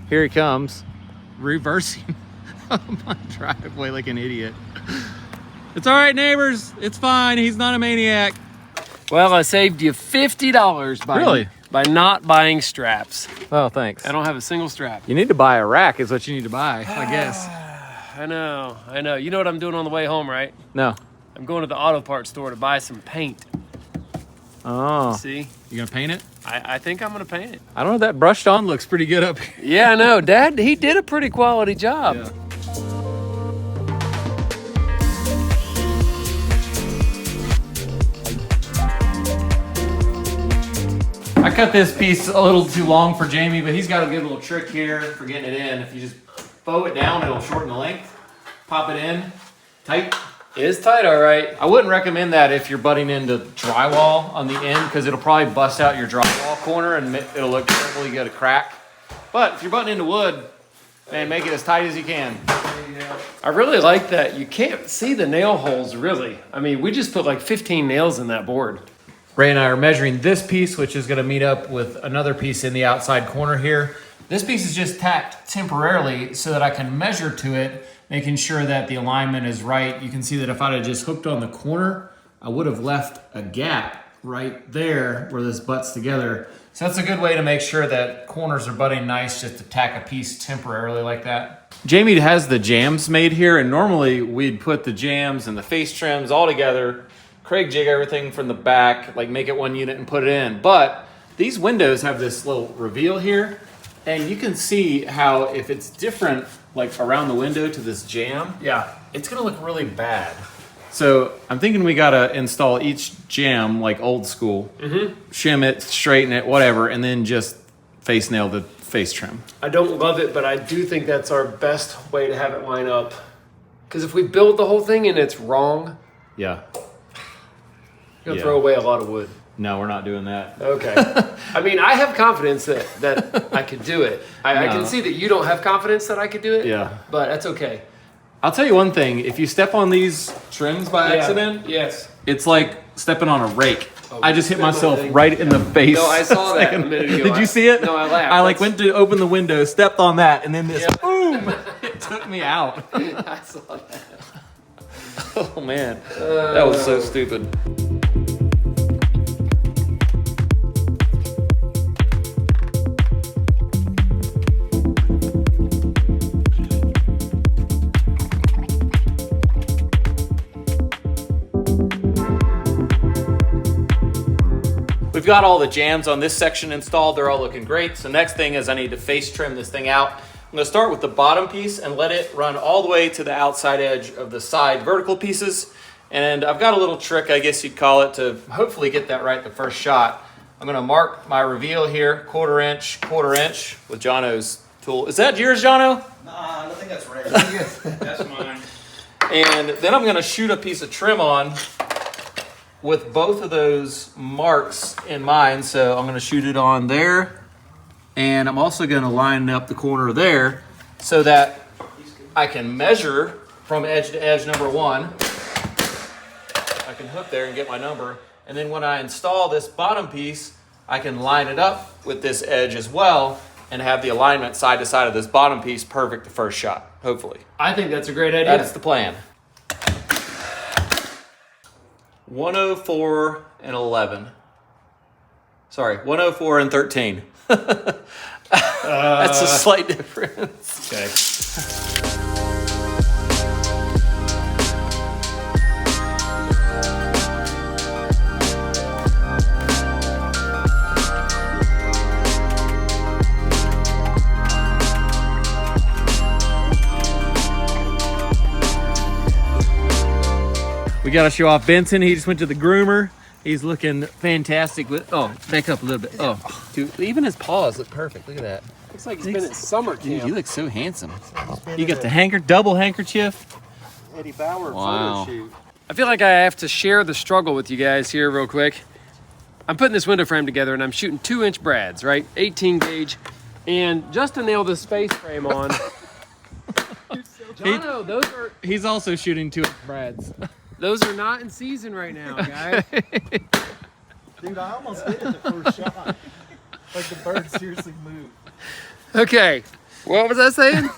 Here he comes, reversing my driveway like an idiot. It's all right, neighbors. It's fine. He's not a maniac. Well, I saved you $50 by not buying straps. Oh, thanks. I don't have a single strap. You need to buy a rack is what you need to buy, I guess. I know. You know what I'm doing on the way home, right? No. I'm going to the auto parts store to buy some paint. Oh. See? You gonna paint it? I think I'm gonna paint it. I don't know, that brushed on looks pretty good up here. Yeah, I know. Dad, he did a pretty quality job. Yeah. I cut this piece a little too long for Jamie, but he's got a good little trick here for getting it in. If you just bow it down, it'll shorten the length. Pop it in, tight. It is tight, all right. I wouldn't recommend that if you're butting into drywall on the end, because it'll probably bust out your drywall corner and it'll look terrible. You got a crack. But if you're butting into wood, man, make it as tight as you can. I really like that. You can't see the nail holes, really. I mean, we just put like 15 nails in that board. Ray and I are measuring this piece, which is going to meet up with another piece in the outside corner here. This piece is just tacked temporarily so that I can measure to it, making sure that the alignment is right. You can see that if I'd have just hooked on the corner, I would have left a gap right there where this butts together. So that's a good way to make sure that corners are butting nice, just to tack a piece temporarily like that. Jamie has the jambs made here, and normally we'd put the jambs and the face trims all together, Craig jig everything from the back, like make it one unit and put it in. But these windows have this little reveal here, and you can see how if it's different, like around the window to this jamb, Yeah. it's gonna look really bad. So I'm thinking we gotta install each jamb like old school, shim it, straighten it, whatever, and then just face nail the face trim. I don't love it, but I do think that's our best way to have it line up. Because if we build the whole thing and it's wrong, Yeah. you're going to Yeah. throw away a lot of wood. No, we're not doing that. Okay. I mean, I have confidence that I could do it. I can see that you don't have confidence that I could do it. Yeah. But that's okay. I'll tell you one thing, if you step on these trims by accident, Yes. it's like stepping on a rake. Oh, I just hit spin my myself thing. right in the face. No, I saw that a second. minute ago. Did you see it? No, I laughed. I like That's- went to open the window, stepped on that, and then this boom, it took me out. I saw that. Oh man, that was so stupid. We've got all the jambs on this section installed. They're all looking great. So next thing is I need to face trim this thing out. I'm gonna start with the bottom piece and let it run all the way to the outside edge of the side vertical pieces. And I've got a little trick, I guess you'd call it, to hopefully get that right the first shot. I'm gonna mark my reveal here, quarter inch with Jono's tool. Is that yours, Jono? Nah, I think that's right. That's mine. And then I'm gonna shoot a piece of trim on with both of those marks in mind. So I'm gonna shoot it on there, and I'm also gonna line up the corner there so that I can measure from edge to edge, number one. I can hook there and get my number. And then when I install this bottom piece, I can line it up with this edge as well and have the alignment side to side of this bottom piece perfect the first shot, hopefully. I think that's a great idea. That's the plan. 104 and 11. Sorry, 104 and 13. That's a slight difference. Okay. We got to show off Benson. He just went to the groomer. He's looking fantastic with, oh, back up a little bit. Oh, dude, even his paws look perfect. Look at that. Looks like he's been at summer Dude, camp. you look so handsome. You got the double handkerchief. Eddie Bauer Wow. photo shoot. I feel like I have to share the struggle with you guys here real quick. I'm putting this window frame together and I'm shooting 2-inch brads, right? 18 gauge. And just to nail this face frame on, Jono, He's also shooting 2-inch brads. those are not in season right now, guys. Dude, I almost hit it the first shot. Like the bird seriously moved. Okay, What was I saying?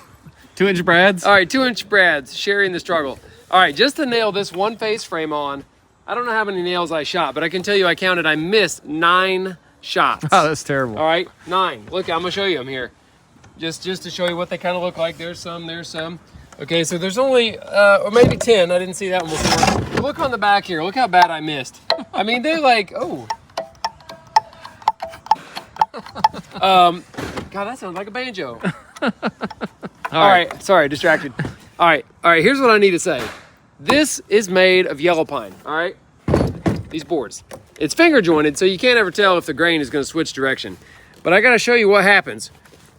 2-inch brads. All right, 2-inch brads, sharing the struggle. All right, just to nail this one face frame on, I don't know how many nails I shot, but I can tell you I missed 9 shots. Oh, that's terrible. All right, 9. Look, I'm gonna show you them here. Just to show you what they kind of look like. There's some. Okay, so there's only, or maybe 10. I didn't see that one before. But look on the back here. Look how bad I missed. I mean, they're like, oh. God, that sounds like a banjo. All right, sorry, distracted. All right, here's what I need to say. This is made of yellow pine, all right? These boards. It's finger jointed, so you can't ever tell if the grain is gonna switch direction. But I gotta show you what happens.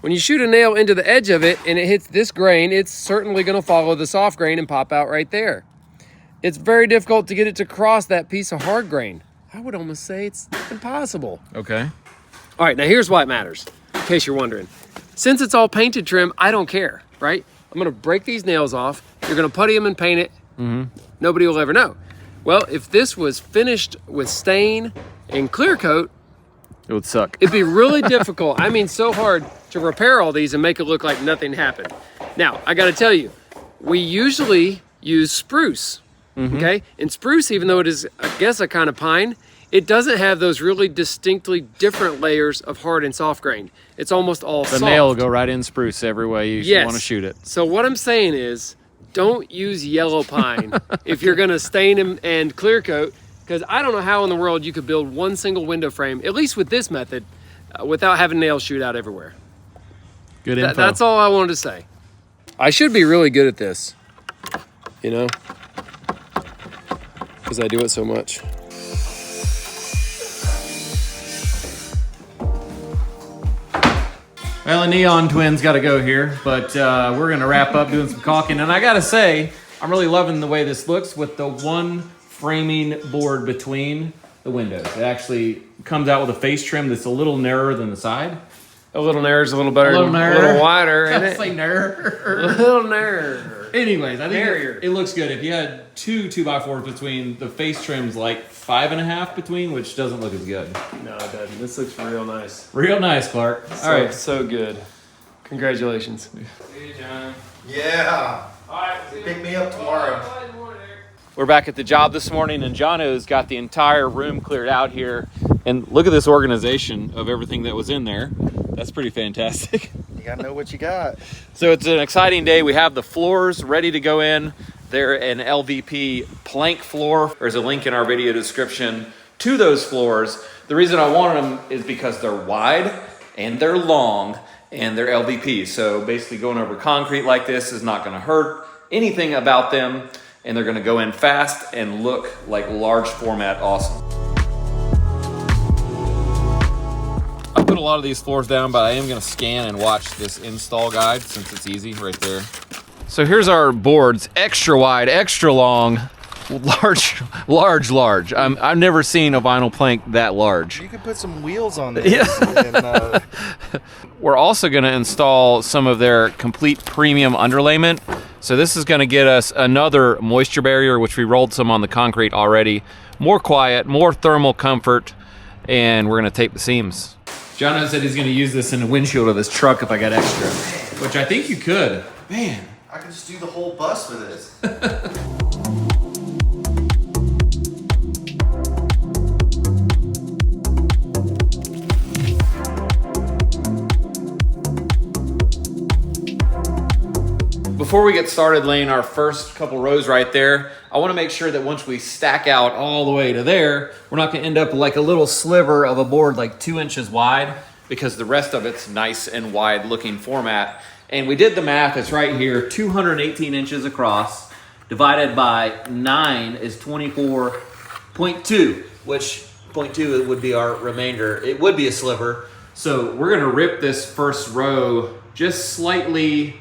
When you shoot a nail into the edge of it and it hits this grain, it's certainly gonna follow the soft grain and pop out right there. It's very difficult to get it to cross that piece of hard grain. I would almost say it's impossible. Okay. All right, now here's why it matters, in case you're wondering. Since it's all painted trim, I don't care, right? I'm gonna break these nails off. You're gonna putty them and paint it. Nobody will ever know. Well, if this was finished with stain and clear coat, It would suck. it'd be really difficult. I mean, so hard to repair all these and make it look like nothing happened. Now, I gotta tell you, we usually use spruce, okay? And spruce, even though it is, I guess, a kind of pine, it doesn't have those really distinctly different layers of hard and soft grain. It's almost all The soft. nail will go right in spruce every way you Yes. want to shoot it. So what I'm saying is, don't use yellow pine if you're gonna stain them and clear coat, because I don't know how in the world you could build one single window frame, at least with this method, without having nails shoot out everywhere. Good info. That's all I wanted to say. I should be really good at this, you know, because I do it so much. Well, the Neon Twins got to go here, but we're going to wrap up doing some caulking. And I got to say, I'm really loving the way this looks with the one framing board between the windows. It actually comes out with a face trim that's a little narrower than the side. A little narrow is a little better, A little a narrower. little wider, I'd isn't say it? narrower. A little narrow. Anyways, I think Narrower. it looks good. If you had 2 2x4s between, the face trim's like 5.5 between, which doesn't look as good. No, it doesn't. This looks real nice. Real nice, Clark. All right. So good. Congratulations. See you, John. Yeah. All right. Pick me up tomorrow. We're back at the job this morning, and Jono's got the entire room cleared out here. And look at this organization of everything that was in there. That's pretty fantastic. You gotta know what you got. So it's an exciting day. We have the floors ready to go in. They're an LVP plank floor. There's a link in our video description to those floors. The reason I wanted them is because they're wide and they're long and they're LVP. So basically going over concrete like this is not gonna hurt anything about them, and they're gonna go in fast and look like large format awesome. I put a lot of these floors down, but I am gonna scan and watch this install guide since it's easy right there. So here's our boards, extra wide, extra long, large. I've never seen a vinyl plank that large. You could put some wheels on this. Yeah. And, We're also gonna install some of their complete premium underlayment. So this is gonna get us another moisture barrier, which we rolled some on the concrete already. More quiet, more thermal comfort, and we're gonna tape the seams. Jono said he's gonna use this in the windshield of his truck if I got extra, which I think you could. Man. I could just do the whole bus with this. Before we get started laying our first couple rows right there, I want to make sure that once we stack out all the way to there, we're not going to end up like a little sliver of a board like 2 inches wide, because the rest of it's nice and wide looking format. And we did the math, it's right here, 218 inches across, divided by 9 is 24.2, which 0.2 would be our remainder. It would be a sliver. So we're going to rip this first row just slightly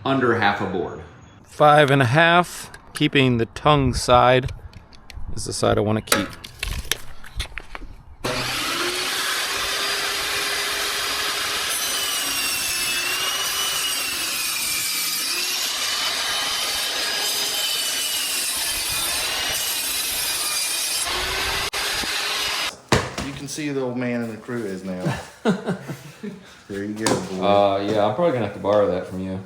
under half a board. 5.5, keeping the tongue side is the side I want to keep. You can see who the old man in the crew is now. There you go, boy. Yeah, I'm probably gonna have to borrow that from you.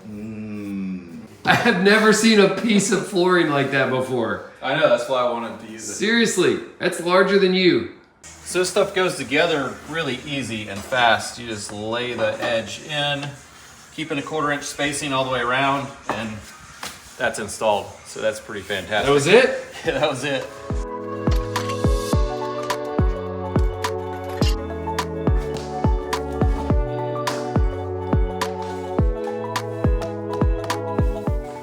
I have never seen a piece of flooring like that before. I know, that's why I wanted to use it. Seriously, that's larger than you. So this stuff goes together really easy and fast. You just lay the edge in, keeping a 1/4 inch spacing all the way around, and that's installed. So that's pretty fantastic. That was it? Yeah, that was it.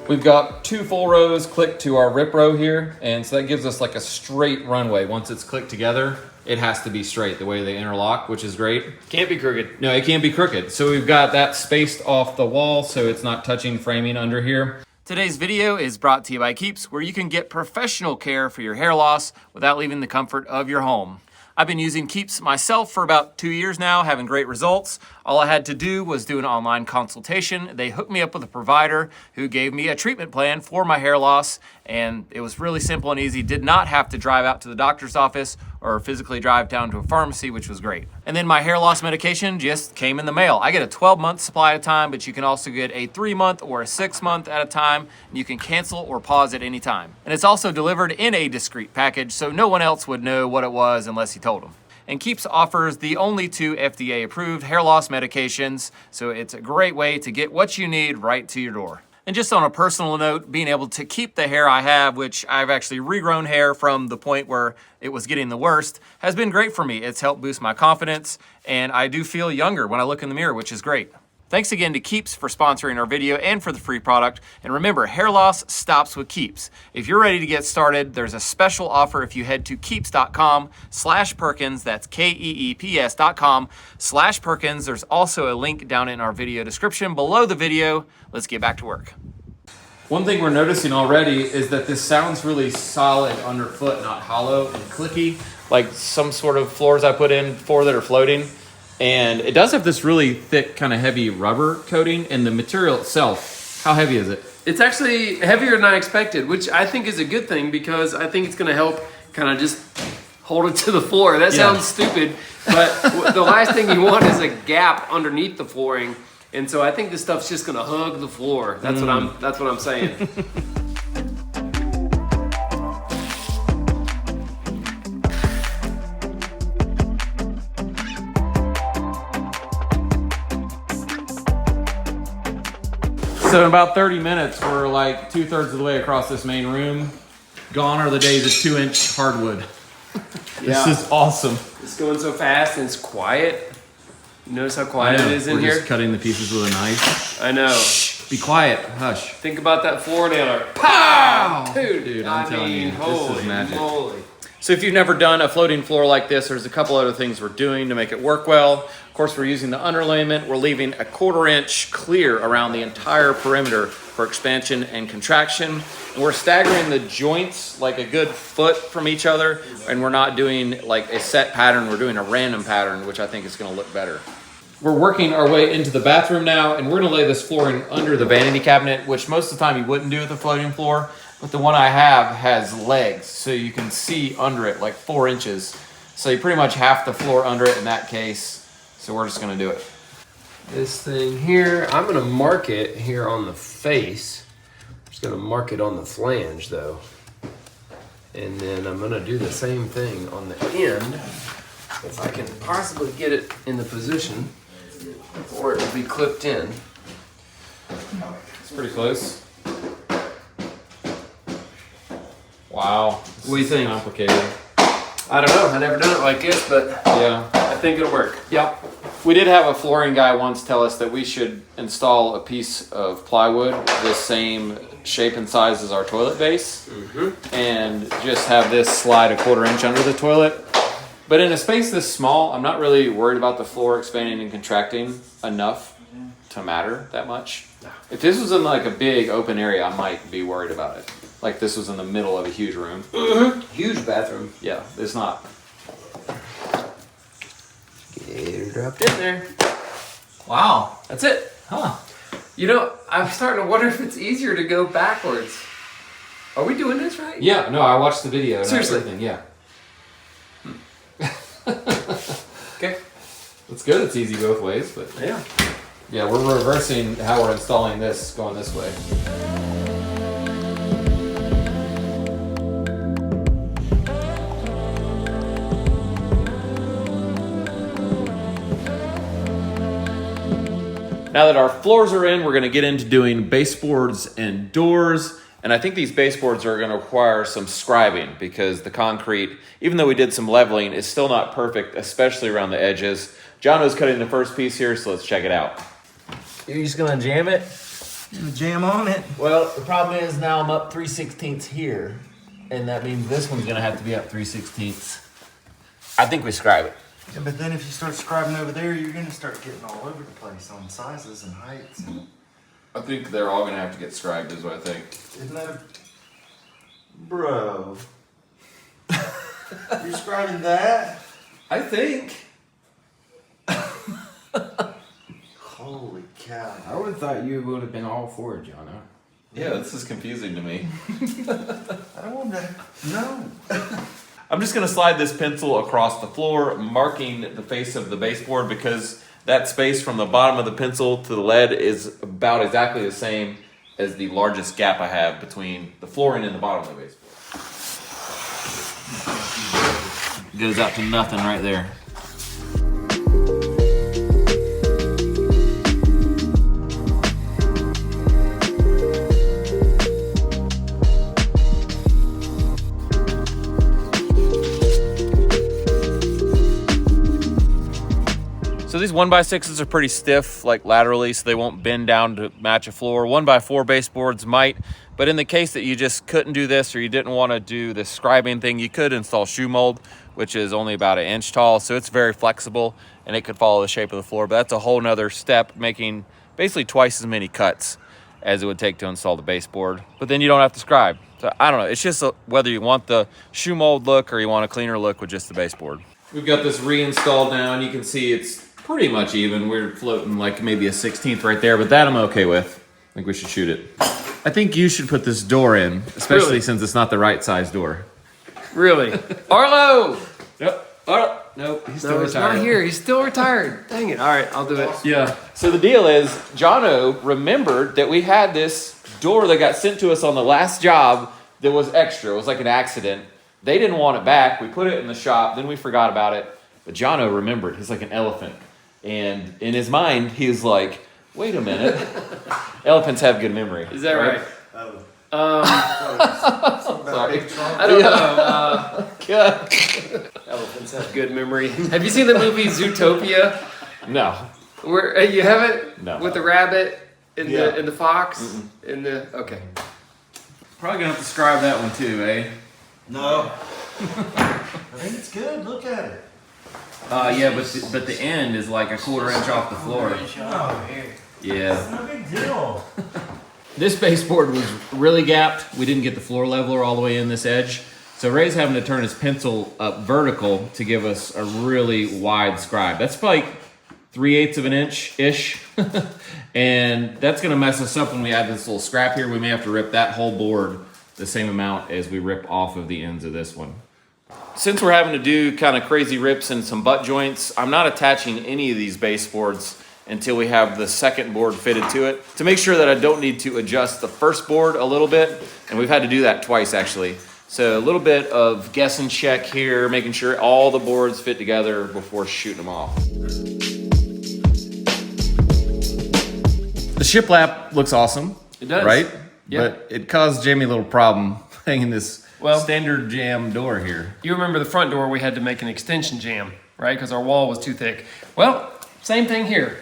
We've got 2 full rows clicked to our rip row here, and so that gives us like a straight runway. Once it's clicked together, it has to be straight the way they interlock, which is great. Can't be crooked. No, it can't be crooked. So we've got that spaced off the wall so it's not touching framing under here. Today's video is brought to you by Keeps, where you can get professional care for your hair loss without leaving the comfort of your home. I've been using Keeps myself for about 2 years now, having great results. All I had to do was do an online consultation. They hooked me up with a provider who gave me a treatment plan for my hair loss, and it was really simple and easy. Did not have to drive out to the doctor's office or physically drive down to a pharmacy, which was great. And then my hair loss medication just came in the mail. I get a 12-month supply at a time, but you can also get a 3-month or a 6-month at a time, and you can cancel or pause at any time. And it's also delivered in a discreet package, so no one else would know what it was unless you told them. And Keeps offers the only 2 FDA-approved hair loss medications, so it's a great way to get what you need right to your door. And just on a personal note, being able to keep the hair I have, which I've actually regrown hair from the point where it was getting the worst, has been great for me. It's helped boost my confidence, and I do feel younger when I look in the mirror, which is great. Thanks again to Keeps for sponsoring our video and for the free product. And remember, hair loss stops with Keeps. If you're ready to get started, there's a special offer if you head to keeps.com/Perkins. That's KEEPS.com/Perkins. There's also a link down in our video description below the video. Let's get back to work. One thing we're noticing already is that this sounds really solid underfoot, not hollow and clicky, like some sort of floors I put in before that are floating. And it does have this really thick, kind of heavy rubber coating, and the material itself, how heavy is it? It's actually heavier than I expected, which I think is a good thing because I think it's going to help kind of just hold it to the floor. That sounds stupid, but the last thing you want is a gap underneath the flooring. And so I think this stuff's just going to hug the floor. That's what I'm saying. So in about 30 minutes, we're like 2/3 of the way across this main room. Gone are the days of 2-inch hardwood. This is awesome. It's going so fast and it's quiet. You notice how quiet it is in we're here? just cutting the pieces with a knife. I know. Shh, be quiet. Hush. Think about that floor nailer. Pow! Dude, I'm telling you, this is magic. Moly. So if you've never done a floating floor like this, there's a couple other things we're doing to make it work well. Of course, we're using the underlayment. We're leaving a 1/4 inch clear around the entire perimeter for expansion and contraction. And we're staggering the joints like a good foot from each other. And we're not doing like a set pattern. We're doing a random pattern, which I think is going to look better. We're working our way into the bathroom now, and we're going to lay this flooring under the vanity cabinet, which most of the time you wouldn't do with a floating floor. But the one I have has legs, so you can see under it like 4 inches. So you pretty much have the floor under it in that case. So we're just gonna do it. This thing here, I'm gonna mark it here on the face. I'm just gonna mark it on the flange though. And then I'm gonna do the same thing on the end. If I can possibly get it in the position or it will be clipped in. It's pretty close. Wow. What do you think? Complicated. I don't know, I've never done it like this, but Yeah. I think it'll work. Yep. We did have a flooring guy once tell us that we should install a piece of plywood the same shape and size as our toilet base, and just have this slide a 1/4 inch under the toilet. But in a space this small, I'm not really worried about the floor expanding and contracting enough to matter that much. If this was in like a big open area, I might be worried about it. Like this was in the middle of a huge room. Huge bathroom. Yeah, it's not. Get her dropped in there. Wow. That's it. Huh. You know, I'm starting to wonder if it's easier to go backwards. Are we doing this right? Yeah, no, I watched the video. And Seriously? everything, yeah. Okay. It's good. It's easy both ways, but yeah, we're reversing how we're installing this, going this way. Now that our floors are in, we're gonna get into doing baseboards and doors. And I think these baseboards are gonna require some scribing because the concrete, even though we did some leveling, is still not perfect, especially around the edges. Jono's cutting the first piece here, so let's check it out. You're just gonna jam it? Jam on it. Well, the problem is now I'm up 3/16 here, and that means this one's gonna have to be up 3/16. I think we scribe it. Yeah, but then if you start scribing over there, you're gonna start getting all over the place on sizes and heights. And I think they're all gonna have to get scribed, is what I think. isn't that bro? You're scribing that? I think. Holy cow. I would have thought you would have been all for it, Jono. Yeah, this is confusing to me. I don't want to. No. I'm just gonna slide this pencil across the floor, marking the face of the baseboard because that space from the bottom of the pencil to the lead is about exactly the same as the largest gap I have between the flooring and the bottom of the baseboard. Goes out to nothing right there. So these 1x6s are pretty stiff, like laterally, so they won't bend down to match a floor. 1x4 baseboards might, but in the case that you just couldn't do this or you didn't want to do the scribing thing, you could install shoe mold, which is only about 1 inch tall, so it's very flexible and it could follow the shape of the floor, but that's a whole nother step, making basically twice as many cuts as it would take to install the baseboard, but then you don't have to scribe. So I don't know, it's just whether you want the shoe mold look or you want a cleaner look with just the baseboard. We've got this reinstalled now and you can see it's pretty much even. We're floating like maybe a 16th right there, but that I'm okay with. I think we should shoot it. I think you should put this door in, especially Really? since it's not the right size door. Really? Arlo! Yep. Arlo. Nope. He's No, he's not here. He's still retired. Dang it. All right, I'll do it. Yeah. So the deal is, Jono remembered that we had this door that got sent to us on the last job that was extra. It was like an accident. They didn't want it back. We put it in the shop. Then we forgot about it. But Jono remembered. He's like an elephant. And in his mind, he was like, wait a minute. Elephants have good memory. Is that right? Sorry. I don't know. Elephants have good memory. Have you seen the movie Zootopia? No. Where you haven't? No. With the rabbit and Yeah. the fox and the okay. Probably gonna have to scribe that one too, eh? No. I think it's good. Look at it. Yeah, but the end is like a 1/4 inch off the floor. No. Yeah. It's no big deal. This baseboard was really gapped. We didn't get the floor leveler all the way in this edge. So Ray's having to turn his pencil up vertical to give us a really wide scribe. That's like 3/8 of an inch-ish. And that's gonna mess us up when we add this little scrap here. We may have to rip that whole board the same amount as we rip off of the ends of this one. Since we're having to do kind of crazy rips and some butt joints, I'm not attaching any of these baseboards until we have the second board fitted to it to make sure that I don't need to adjust the first board a little bit. And we've had to do that twice actually. So a little bit of guess and check here, making sure all the boards fit together before shooting them off. The shiplap looks awesome. It does. Right? Yeah. But it caused Jamie a little problem hanging this Well- standard jam door here. You remember the front door, we had to make an extension jam, right? Because our wall was too thick. Well, same thing here.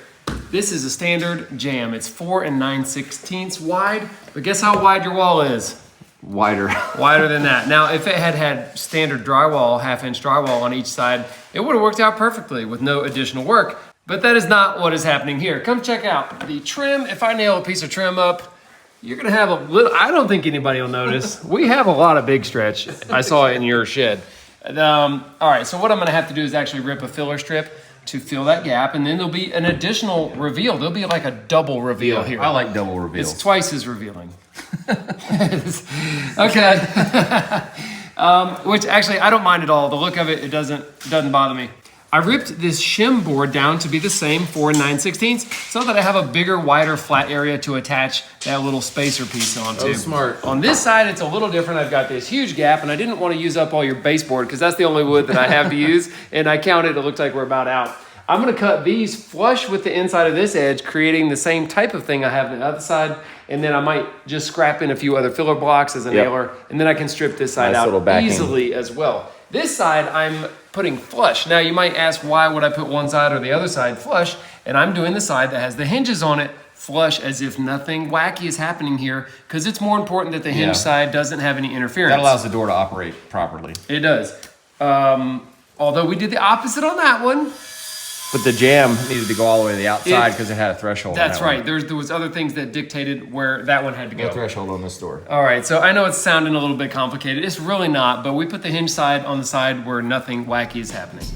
This is a standard jam. It's 4 9/16 wide, but guess how wide your wall is? Wider. Wider than that. Now, if it had had standard drywall, 1/2 inch drywall on each side, it would have worked out perfectly with no additional work. But that is not what is happening here. Come check out the trim. If I nail a piece of trim up, you're gonna have a little, I don't think anybody will notice. We have a lot of big stretch. I saw it in your shed. And, all right, so what I'm gonna have to do is actually rip a filler strip to fill that gap, and then there'll be an additional reveal. There'll be like a double reveal here. I like double reveals. It's twice as revealing. Okay. Which actually, I don't mind at all. The look of it, it doesn't bother me. I ripped this shim board down to be the same 4 9/16 so that I have a bigger, wider, flat area to attach that little spacer piece onto. Oh, smart. On this side, it's a little different. I've got this huge gap, and I didn't want to use up all your baseboard because that's the only wood that I have to use, and I counted, it looks like we're about out. I'm gonna cut these flush with the inside of this edge, creating the same type of thing I have on the other side, and then I might just scrap in a few other filler blocks as a nailer, and then I can strip this side Nice little out backing. easily as well. This side, I'm putting flush. Now you might ask, why would I put one side or the other side flush? And I'm doing the side that has the hinges on it flush, as if nothing wacky is happening here, because it's more important that the hinge side doesn't have any interference. That allows the door to operate properly. It does. Although we did the opposite on that one. But the jamb needed to go all the way to the outside because it had a threshold. That's on that right. There was other things that dictated where that one had to one. No go. threshold on this door. All right, so I know it's sounding a little bit complicated. It's really not, but we put the hinge side on the side where nothing wacky is happening.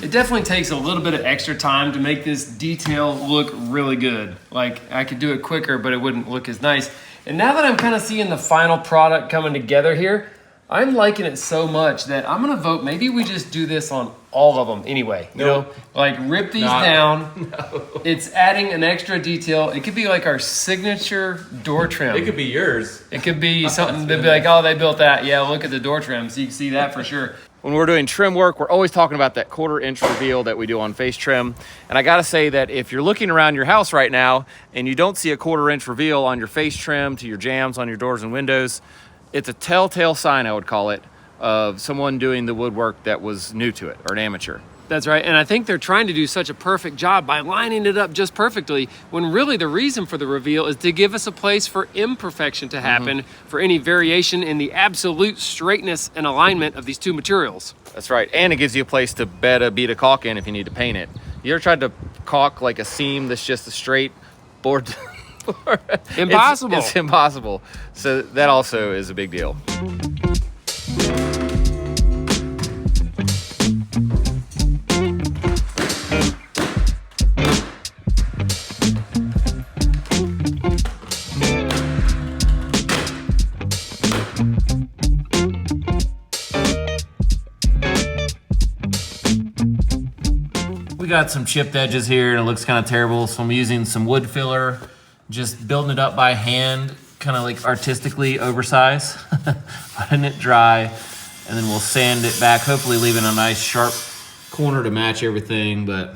It definitely takes a little bit of extra time to make this detail look really good. Like, I could do it quicker, but it wouldn't look as nice. And now that I'm kind of seeing the final product coming together here, I'm liking it so much that I'm gonna vote maybe we just do this on all of them anyway. You know, like rip these down. No. It's adding an extra detail. It could be like our signature door trim. It could be yours. It could be something to be like, oh, they built that. Yeah, look at the door trim. So you can see that for sure. When we're doing trim work, we're always talking about that 1/4 inch reveal that we do on face trim. And I gotta say that if you're looking around your house right now and you don't see a 1/4 inch reveal on your face trim to your jambs on your doors and windows, it's a telltale sign, I would call it, of someone doing the woodwork that was new to it, or an amateur. That's right, and I think they're trying to do such a perfect job by lining it up just perfectly, when really the reason for the reveal is to give us a place for imperfection to happen, for any variation in the absolute straightness and alignment of these two materials. That's right, and it gives you a place to bed a bead of caulk in if you need to paint it. You ever tried to caulk like a seam that's just a straight board? Impossible. It's impossible. So that also is a big deal. We got some chipped edges here and it looks kind of terrible, so I'm using some wood filler, just building it up by hand, kind of like artistically oversized, letting it dry, and then we'll sand it back, hopefully leaving a nice sharp corner to match everything, but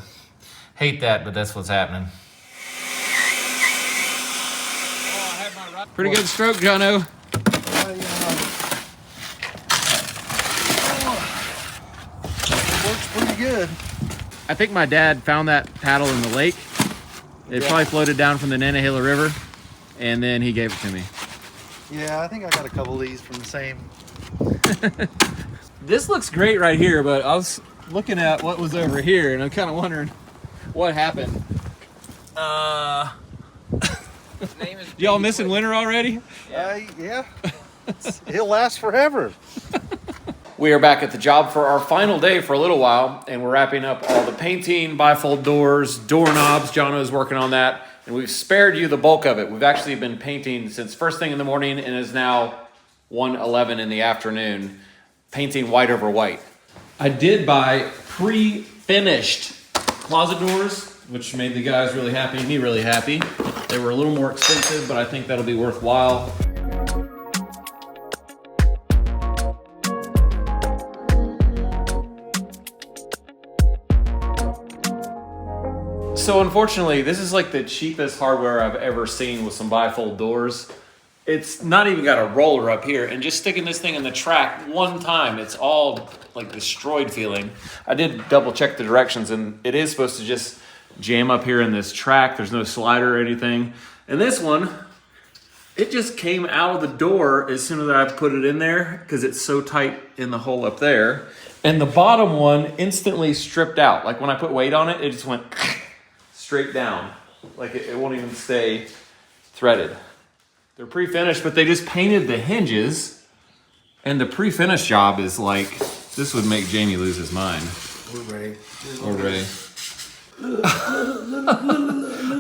hate that, but that's what's happening. Pretty good stroke, Jono. Works pretty good. I think my dad found that paddle in the lake. It probably floated down from the Nantahala River, and then he gave it to me. Yeah, I think I got a couple of these from the same. This looks great right here, but I was looking at what was over here, and I'm kind of wondering what happened. Y'all missing winter already? Yeah. It'll last forever. We are back at the job for our final day for a little while, and we're wrapping up all the painting, bifold doors, doorknobs. Jono's working on that, and we've spared you the bulk of it. We've actually been painting since first thing in the morning, and is now 1:11 in the afternoon, painting white over white. I did buy pre-finished closet doors, which made the guys really happy, me really happy. They were a little more expensive, but I think that'll be worthwhile. So unfortunately, this is like the cheapest hardware I've ever seen with some bifold doors. It's not even got a roller up here, and just sticking this thing in the track one time, it's all like destroyed feeling. I did double check the directions, and it is supposed to just jam up here in this track. There's no slider or anything. And this one, it just came out of the door as soon as I put it in there because it's so tight in the hole up there. And the bottom one instantly stripped out. Like when I put weight on it, it just went straight down. Like it won't even stay threaded. They're pre-finished, but they just painted the hinges. And the pre-finished job is like, this would make Jamie lose his mind. We're ready. Or Ray.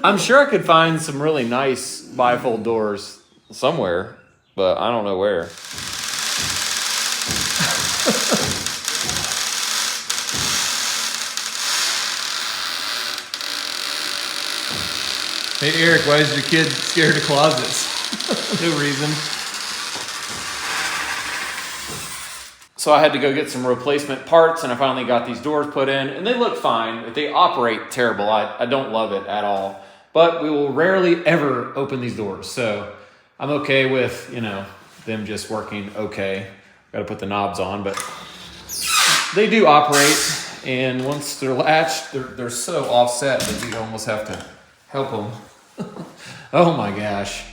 I'm sure I could find some really nice bifold doors somewhere, but I don't know where. Hey Eric, why is your kid scared of closets? No reason. So I had to go get some replacement parts, and I finally got these doors put in, and they look fine, but they operate terrible. I don't love it at all. But we will rarely ever open these doors, so I'm okay with, you know, them just working okay. Got to put the knobs on, but they do operate, and once they're latched, they're so offset that you almost have to help them. Oh my gosh.